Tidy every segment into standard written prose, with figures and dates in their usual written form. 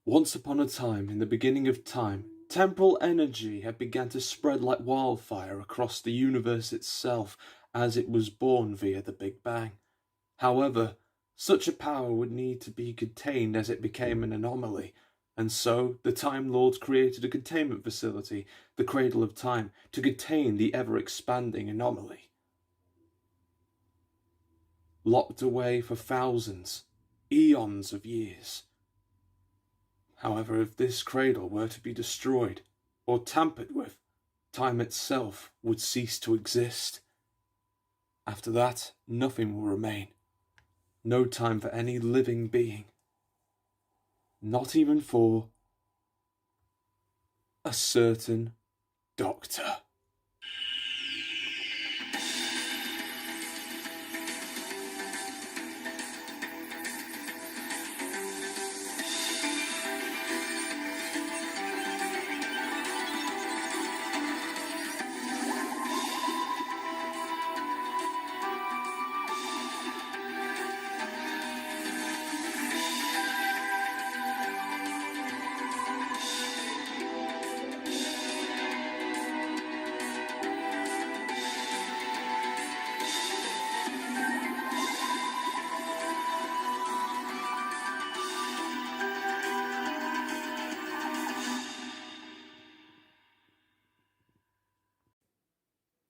Once upon a time, in the beginning of time, temporal energy had begun to spread like wildfire across the universe itself as it was born via the Big Bang. However, such a power would need to be contained as it became an anomaly, and so the Time Lords created a containment facility, the Cradle of Time, to contain the ever-expanding anomaly. Locked away for thousands, eons of years. However, if this cradle were to be destroyed or tampered with, time itself would cease to exist. After that, nothing will remain. No time for any living being. Not even for a certain doctor.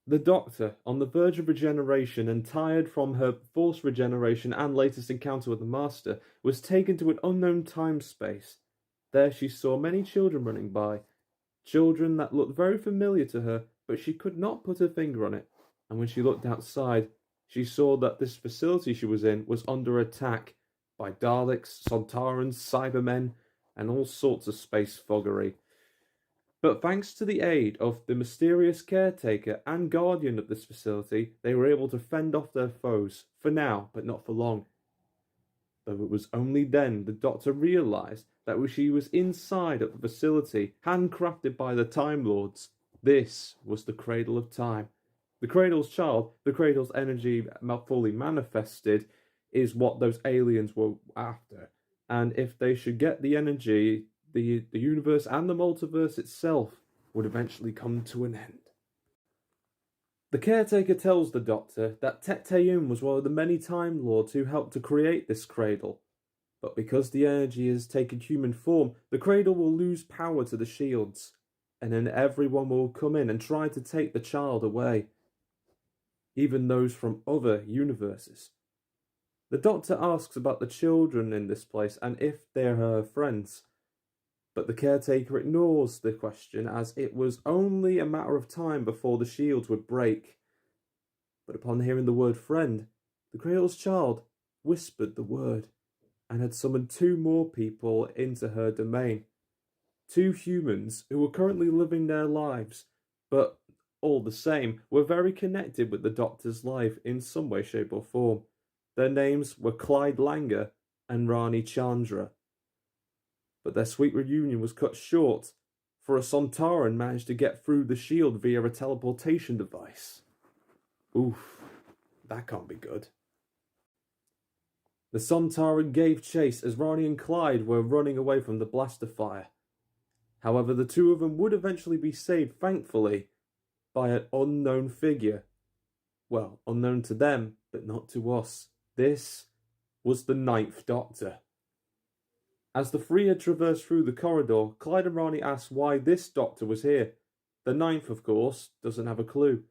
The Doctor, on the verge of regeneration and tired from her forced regeneration and latest encounter with the Master, was taken to an unknown time-space. There she saw many children running by, children that looked very familiar to her, but she could not put her finger on it. And when she looked outside, she saw that this facility she was in was under attack by Daleks, Sontarans, Cybermen, and all sorts of space foggery. But thanks to the aid of the mysterious caretaker and guardian of this facility, they were able to fend off their foes, for now, but not for long. Though it was only then the Doctor realised that she was inside of the facility, handcrafted by the Time Lords. This was the Cradle of Time. The Cradle's child, the Cradle's energy fully manifested, is what those aliens were after. And if they should get the energy, the universe and the multiverse itself would eventually come to an end. The caretaker tells the Doctor that Tet-Teyun was one of the many Time Lords who helped to create this cradle. But because the energy has taken human form, the cradle will lose power to the shields, and then everyone will come in and try to take the child away. Even those from other universes. The Doctor asks about the children in this place and if they're her friends. But the caretaker ignores the question as it was only a matter of time before the shields would break. But upon hearing the word friend, the Cradle's child whispered the word and had summoned 2 more people into her domain. 2 humans who were currently living their lives, but all the same were very connected with the Doctor's life in some way, shape or form. Their names were Clyde Langer and Rani Chandra. But their sweet reunion was cut short, for a Sontaran managed to get through the shield via a teleportation device. Oof, that can't be good. The Sontaran gave chase as Rani and Clyde were running away from the blaster fire. However, the 2 of them would eventually be saved, thankfully, by an unknown figure. Well, unknown to them, but not to us. This was the 9th Doctor. As the 3 had traversed through the corridor, Clyde and Rani asked why this Doctor was here. The 9th, of course, doesn't have a clue.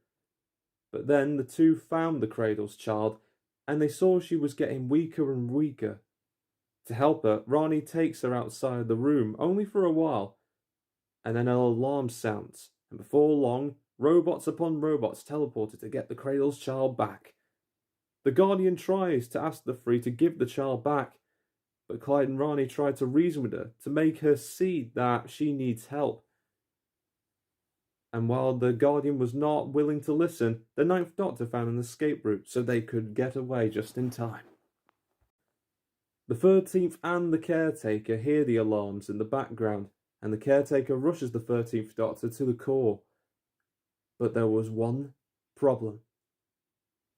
But then the 2 found the Cradle's child, and they saw she was getting weaker and weaker. To help her, Rani takes her outside the room, only for a while, and then an alarm sounds, and before long, robots upon robots teleported to get the Cradle's child back. The Guardian tries to ask the 3 to give the child back, but Clyde and Rani tried to reason with her to make her see that she needs help. And while the Guardian was not willing to listen, the 9th Doctor found an escape route so they could get away just in time. The 13th and the caretaker hear the alarms in the background, and the caretaker rushes the 13th Doctor to the core. But there was one problem.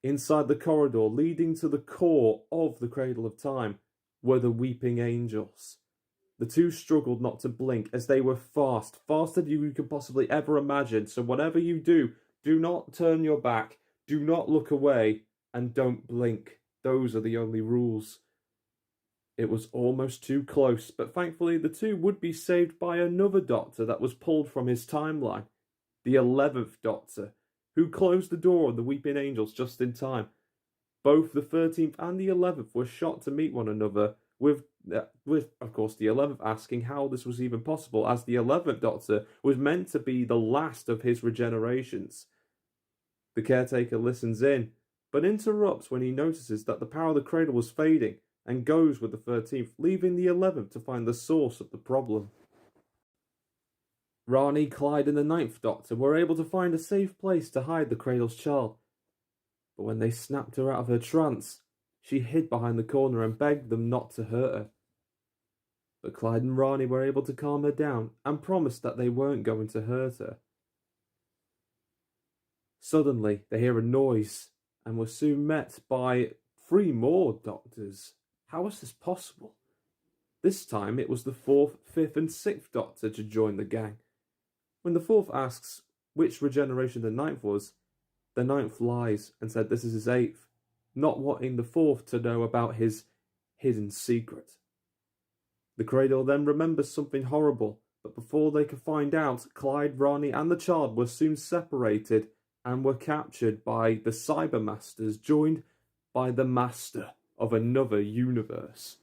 Inside the corridor leading to the core of the Cradle of Time were the Weeping Angels. The two struggled not to blink as they were fast, faster than you could possibly ever imagine. So whatever you do, do not turn your back, do not look away, and don't blink. Those are the only rules. It was almost too close, but thankfully the two would be saved by another Doctor that was pulled from his timeline, the 11th Doctor, who closed the door on the Weeping Angels just in time. Both the 13th and the 11th were shocked to meet one another, with of course the 11th asking how this was even possible, as the 11th Doctor was meant to be the last of his regenerations. The caretaker listens in, but interrupts when he notices that the power of the cradle was fading, and goes with the 13th, leaving the 11th to find the source of the problem. Rani, Clyde, and the 9th Doctor were able to find a safe place to hide the cradle's child, but when they snapped her out of her trance, she hid behind the corner and begged them not to hurt her. But Clyde and Rani were able to calm her down and promised that they weren't going to hurt her. Suddenly, they hear a noise and were soon met by 3 more Doctors. How was this possible? This time it was the 4th, 5th, and 6th Doctor to join the gang. When the 4th asks which regeneration the 9th was, the 9th lies and said this is his 8th, not wanting the 4th to know about his hidden secret. The cradle then remembers something horrible, but before they could find out, Clyde, Rani, and the child were soon separated and were captured by the Cybermasters, joined by the Master of another universe.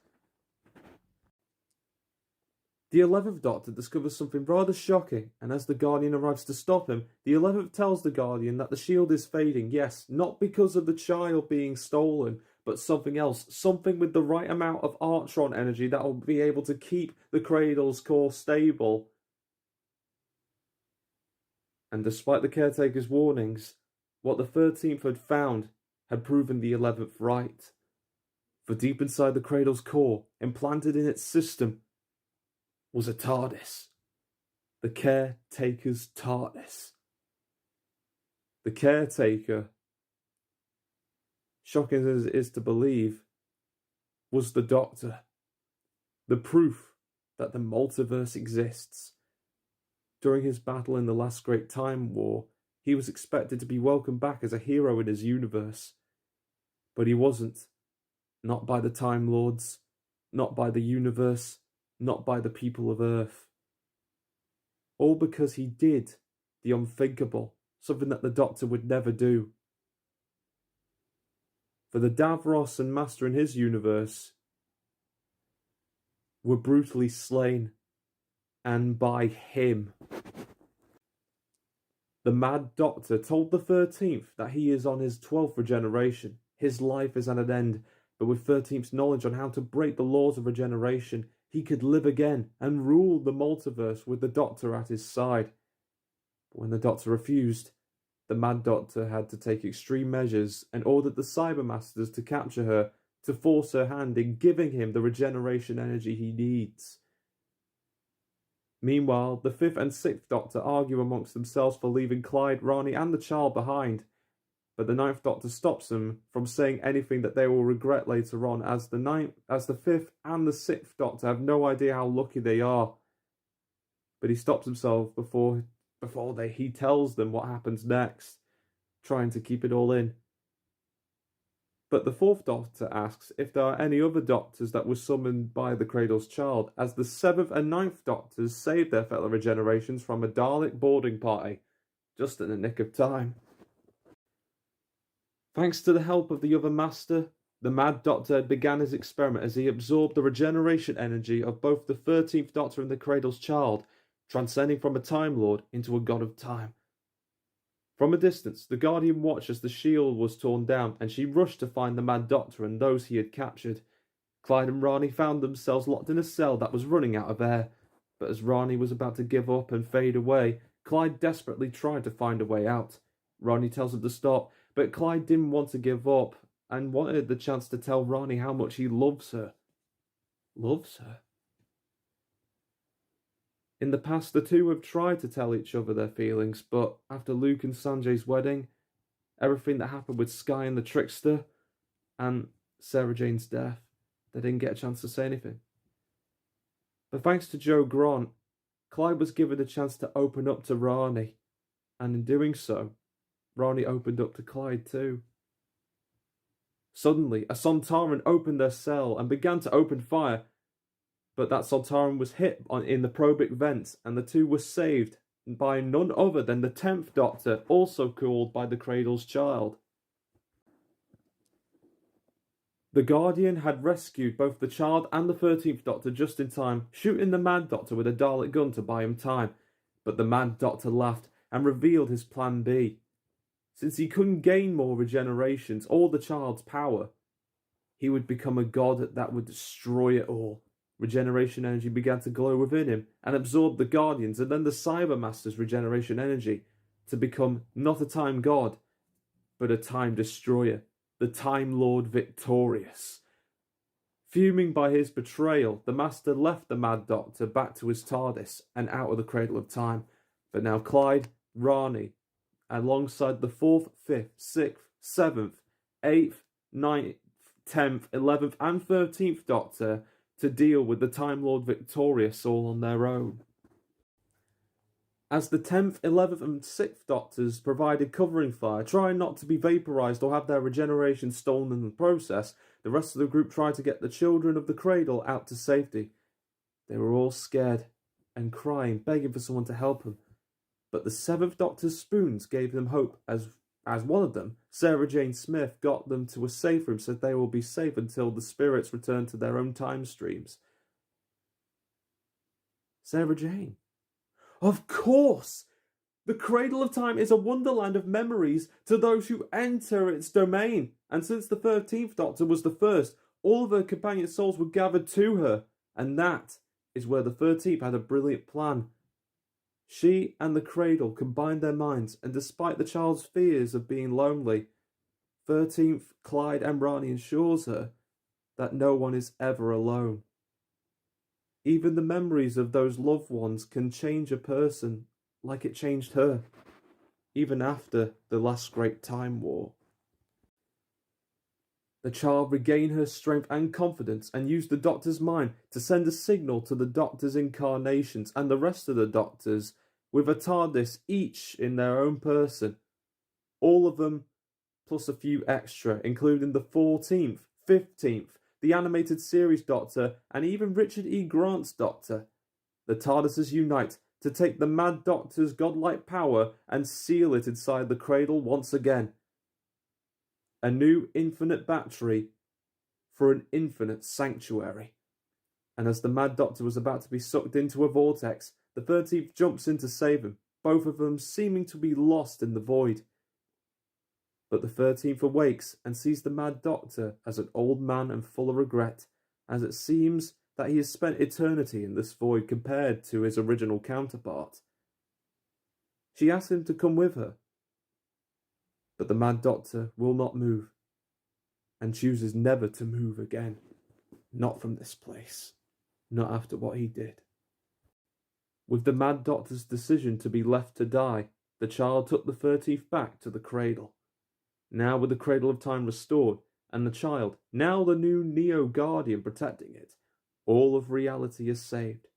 The 11th Doctor discovers something rather shocking, and as the Guardian arrives to stop him, the 11th tells the Guardian that the shield is fading, yes, not because of the child being stolen, but something else, something with the right amount of Artron energy that will be able to keep the Cradle's core stable. And despite the caretaker's warnings, what the 13th had found had proven the 11th right. For deep inside the Cradle's core, implanted in its system, was a TARDIS. The caretaker's TARDIS. The caretaker, shocking as it is to believe, was the Doctor. The proof that the multiverse exists. During his battle in the last Great Time War, he was expected to be welcomed back as a hero in his universe. But he wasn't. Not by the Time Lords, not by the universe, not by the people of Earth. All because he did the unthinkable, something that the Doctor would never do. For the Davros and Master in his universe were brutally slain, and by him. The Mad Doctor told the 13th that he is on his 12th regeneration. His life is at an end, but with 13th's knowledge on how to break the laws of regeneration, he could live again and rule the multiverse with the Doctor at his side. But when the Doctor refused, the Mad Doctor had to take extreme measures and ordered the Cybermasters to capture her, to force her hand in giving him the regeneration energy he needs. Meanwhile, the 5th and 6th Doctor argue amongst themselves for leaving Clyde, Rani, and the child behind, but the 9th Doctor stops them from saying anything that they will regret later on, as the 5th and the 6th Doctor have no idea how lucky they are. But he stops himself before he tells them what happens next, trying to keep it all in. But the 4th Doctor asks if there are any other Doctors that were summoned by the Cradle's child, as the 7th and 9th Doctors saved their fellow regenerations from a Dalek boarding party, just in the nick of time. Thanks to the help of the other Master, the Mad Doctor had began his experiment as he absorbed the regeneration energy of both the 13th Doctor and the Cradle's child, transcending from a Time Lord into a god of time. From a distance, the Guardian watched as the shield was torn down, and she rushed to find the Mad Doctor and those he had captured. Klein and Rani found themselves locked in a cell that was running out of air, but as Rani was about to give up and fade away, Clyde desperately tried to find a way out. Rani tells him to stop, but Clyde didn't want to give up and wanted the chance to tell Rani how much he loves her. Loves her? In the past, the two have tried to tell each other their feelings, but after Luke and Sanjay's wedding, everything that happened with Sky and the Trickster, and Sarah Jane's death, they didn't get a chance to say anything. But thanks to Joe Grant, Clyde was given a chance to open up to Rani, and in doing so, Rani opened up to Clyde too. Suddenly, a Sontaran opened their cell and began to open fire, but that Sontaran was hit in the probic vents, and the two were saved by none other than the 10th Doctor, also called by the Cradle's child. The Guardian had rescued both the child and the 13th Doctor just in time, shooting the Mad Doctor with a Dalek gun to buy him time, but the Mad Doctor laughed and revealed his plan B. Since he couldn't gain more regenerations or the child's power, he would become a god that would destroy it all. Regeneration energy began to glow within him and absorb the Guardians and then the Cybermaster's regeneration energy to become not a time god, but a time destroyer, the Time Lord victorious. Fuming by his betrayal, the Master left the Mad Doctor back to his TARDIS and out of the Cradle of Time, but now Clyde, Rani, alongside the 4th, 5th, 6th, 7th, 8th, 9th, 10th, 11th and 13th Doctor to deal with the Time Lord victorious all on their own. As the 10th, 11th and 6th Doctors provided covering fire, trying not to be vaporised or have their regeneration stolen in the process, the rest of the group tried to get the children of the Cradle out to safety. They were all scared and crying, begging for someone to help them. But the 7th Doctor's spoons gave them hope, as one of them, Sarah Jane Smith, got them to a safe room so they will be safe until the spirits return to their own time streams. Sarah Jane. Of course! The Cradle of Time is a wonderland of memories to those who enter its domain, and since the 13th Doctor was the first, all of her companion souls were gathered to her, and that is where the 13th had a brilliant plan. She and the Cradle combined their minds, and despite the child's fears of being lonely, 13th Clyde and Rani ensures her that no one is ever alone. Even the memories of those loved ones can change a person like it changed her, even after the last great time war. The child regained her strength and confidence and used the Doctor's mind to send a signal to the Doctor's incarnations and the rest of the Doctors with a TARDIS each in their own person. All of them plus a few extra, including the 14th, 15th, the animated series Doctor, and even Richard E. Grant's Doctor. The TARDISes unite to take the Mad Doctor's godlike power and seal it inside the Cradle once again. A new infinite battery for an infinite sanctuary. And as the Mad Doctor was about to be sucked into a vortex, the 13th jumps in to save him, both of them seeming to be lost in the void. But the 13th awakes and sees the Mad Doctor as an old man and full of regret, as it seems that he has spent eternity in this void compared to his original counterpart. She asks him to come with her, but the Mad Doctor will not move, and chooses never to move again. Not from this place. Not after what he did. With the Mad Doctor's decision to be left to die, the child took the 13th back to the Cradle. Now with the Cradle of Time restored, and the child, now the new Neo Guardian protecting it, all of reality is saved.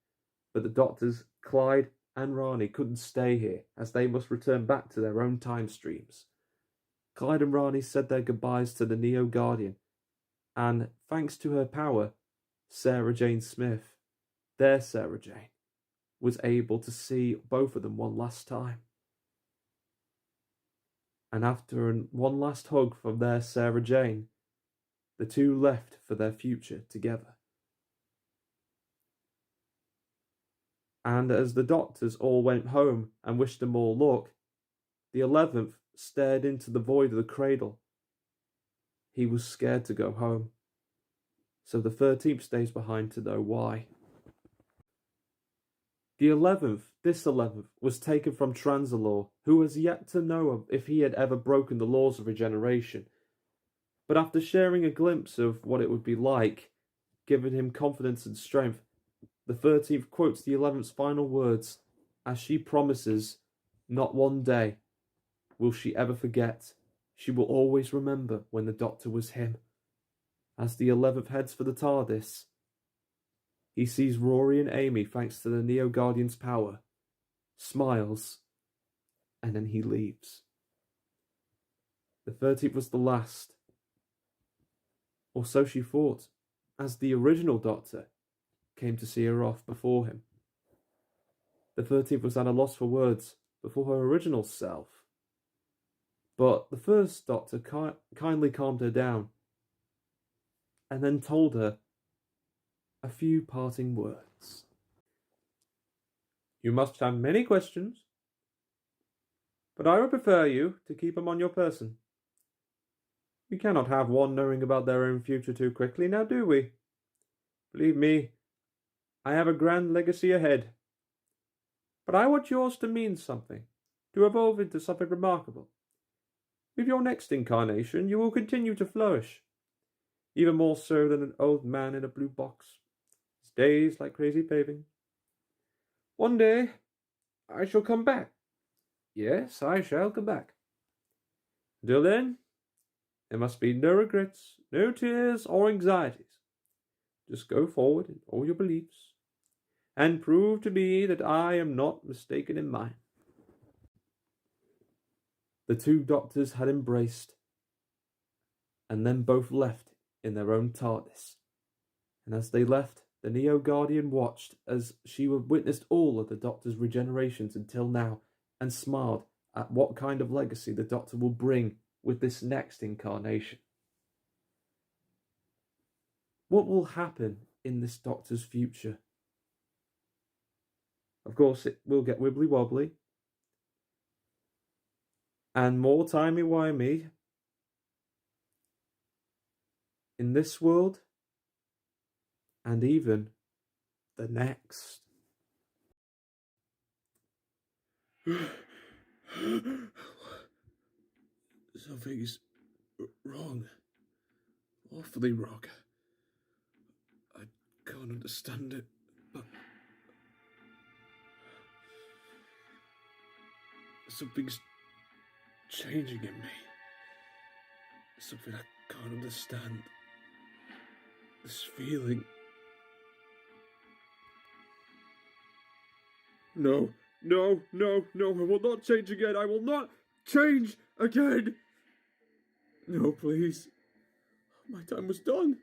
But the Doctors, Clyde and Rani, couldn't stay here, as they must return back to their own time streams. Clyde and Rani said their goodbyes to the Neo Guardian, and thanks to her power, Sarah Jane Smith, their Sarah Jane, was able to see both of them one last time. And after one last hug from their Sarah Jane, the two left for their future together. And as the Doctors all went home and wished them all luck, the 11th stared into the void of the Cradle. He was scared to go home, so the 13th stays behind to know why. The 11th, this 11th, was taken from Transalore, who has yet to know if he had ever broken the laws of regeneration. But after sharing a glimpse of what it would be like, giving him confidence and strength, the 13th quotes the 11th's final words, as she promises, not one day will she ever forget. She will always remember when the Doctor was him. As the 11th heads for the TARDIS, He sees Rory and Amy thanks to the Neo Guardian's power, smiles, and then he leaves. The 13th was the last. Or so she thought, as the original Doctor came to see her off before him. The 13th was at a loss for words before her original self. But the first Doctor kindly calmed her down and then told her a few parting words. You must have many questions, but I would prefer you to keep them on your person. We cannot have one knowing about their own future too quickly, now do we? Believe me, I have a grand legacy ahead. But I want yours to mean something, to evolve into something remarkable. With your next incarnation, you will continue to flourish, even more so than an old man in a blue box. His days like crazy paving. One day, I shall come back. Yes, I shall come back. Until then, there must be no regrets, no tears or anxieties. Just go forward in all your beliefs, and prove to me that I am not mistaken in mine. The two Doctors had embraced, and then both left in their own TARDIS. And as they left, the Neo Guardian watched as she witnessed all of the Doctor's regenerations until now, and smiled at what kind of legacy the Doctor will bring with this next incarnation. What will happen in this Doctor's future? Of course, it will get wibbly wobbly, and more timey-wimey in this world, and even the next. Something's wrong. Awfully wrong. I can't understand it, but something's changing in me. Something I can't understand. This feeling. No, I will not change again. I will not change again. No, please. My time was done.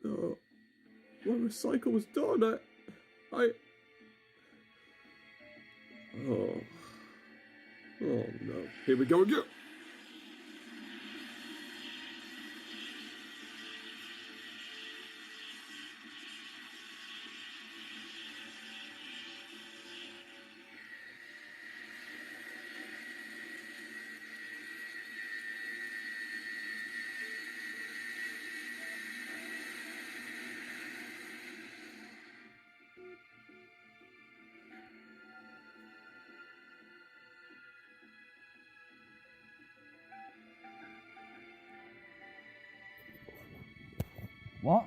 No, my recycle was done. Oh no. Here we go again. What?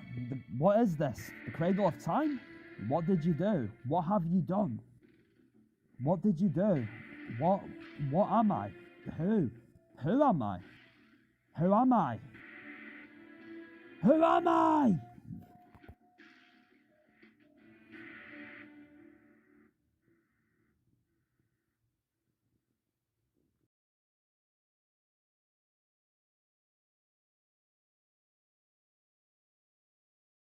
What is this? The Cradle of Time? What did you do? What have you done? What did you do? What am I? Who? Who am I? Who am I? Who am I?